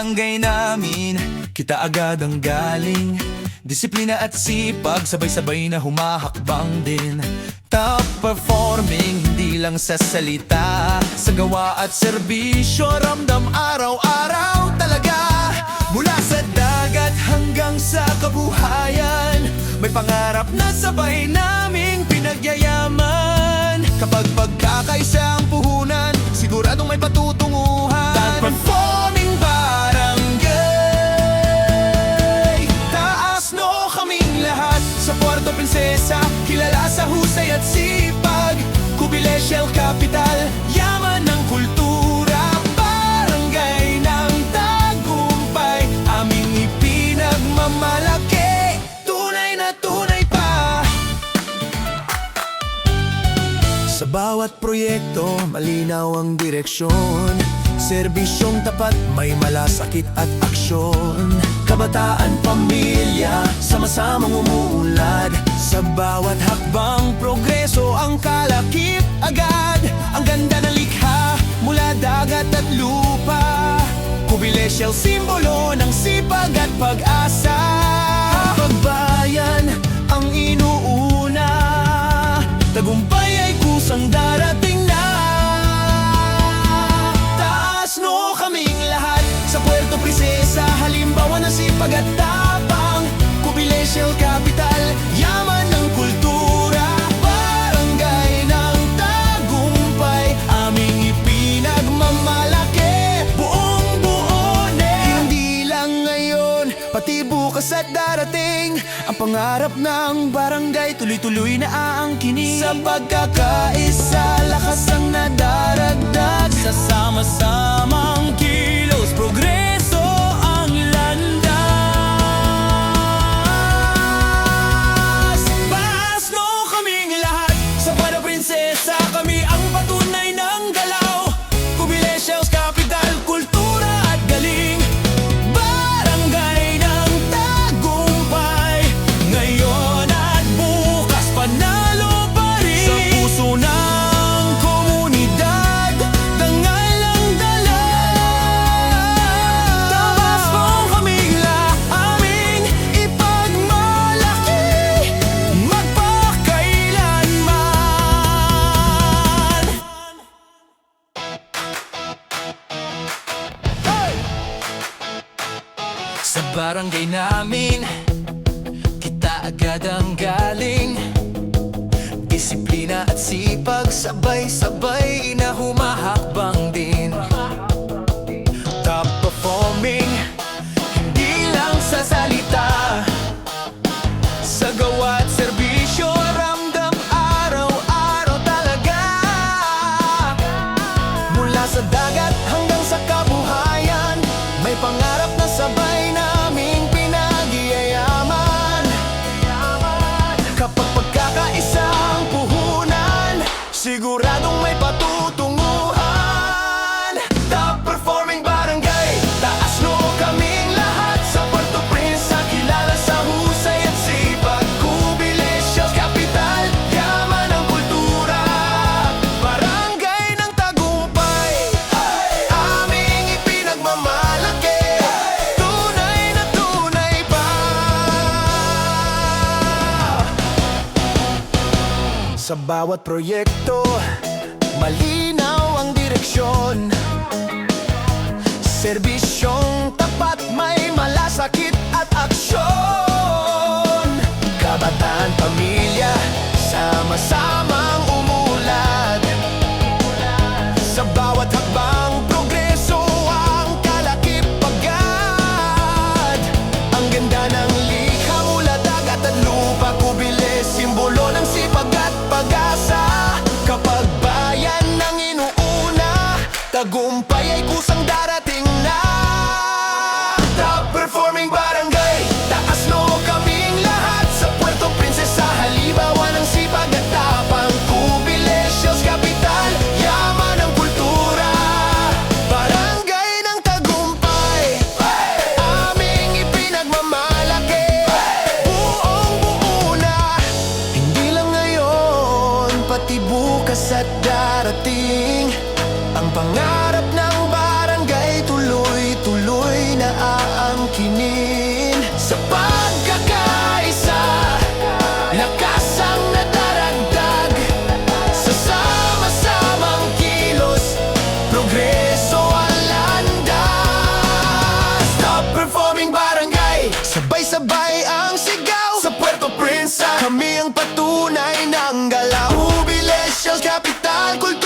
barangay namin, kita agad ang galing. Disiplina at sipag, sabay-sabay na humahakbang din. Top performing, hindi lang sa salita, sa gawa at serbisyo, ramdam araw-araw talaga. Mula sa dagat hanggang sa kabuhayan, may pangarap na sabay naming pinagyayaman. Kapag pagkakaisa ang puhunan, siguradong may patutunguhan. Top performing barangay, taas no kaming lahat. Sa Puerto Princesa, kilala sa husay at sipag. Kubilesial Capital, yaman ng kultura. Barangay ng tagumpay, aming ipinagmamalaki. Tunay na tunay pa. Sa bawat proyekto, malinaw ang direksyon. Serbisyong tapat, may malasakit at aksyon. Kabataan, pamilya, sama-samang umuunlad. Sa bawat hakbang, progreso ang kalakip agad. Ang ganda ng likha, mula dagat at lupa. Kubilesial, simbolo ng sipag at pag-asa. Pagbayan ang inuuna, tagumpay ay kusang darating na. Taas no kaming lahat, sa Puerto Princesa, halimbawa ng sipag at tapang. Kubilesial Capital, yaman ng kultura. Barangay ng tagumpay, aming ipinagmamalaki. Buong buo na, hindi lang ngayon, pati bukas at darating. Ang pangarap ng barangay, tuloy-tuloy na aangkinin. Sa pagkakaisa, lakas ang nadaragdag. Sa sama-samang kilos, progreso ang landas. Pasno kaming lahat, sa Puerto Princesa, kami ang patunay ng galaw. Kubilesial Capital, kultura at galing. Barangay ng tagumpay, ngayon at bukas panalo pa rin. Sa puso ng komunidad, dangal ang dala. Taas mong kaming aming ipagmalaki, magpakailanman. Sa barangay namin, kita agad ang galing. Disiplina at sipag, sabay-sabay na humahakbang din. Top performing, hindi lang sa salita, sa gawa at serbisyo, ramdam araw-araw talaga. Mula sa dagat hanggang sa kabuhayan, may pangarap na sabay naming pinagyayaman. Kapag pagkakaisa ang puhunan, siguradong may patutunguhan. Top performing barangay, taas no kaming lahat. Sa Puerto Princesa, kilala sa husay at sipag. Kubilesial Capital, yaman ng kultura. Barangay ng tagumpay, aming ipinagmamalaki. Tunay na tunay pa. Sa bawat proyekto, malinaw ang direksyon. Serbisyong tapat, may malasakit at aksyon. Kabataan, pamilya, sama-samang umulad. Sa bawat hakbang, progreso ang kalakip agad. Ang ganda ng likha, mula dagat at lupa. Kubilis, simbolo ng sipag at pag-asa. Kapag bayan ang inuuna, tagumpay ay kusang darating na. Top performing barangay, taas no kaming lahat. Sa Puerto Princesa, halimbawa ng sipag at tapang. Kubilesial Capital, yaman ng kultura. Barangay ng tagumpay, aming ipinagmamalaki. Buong buo na, hindi lang ngayon, pati bukas at darating. Ang pangarap ng barangay, tuloy-tuloy na patunay ng galaw. Jubilation, kapital, kultura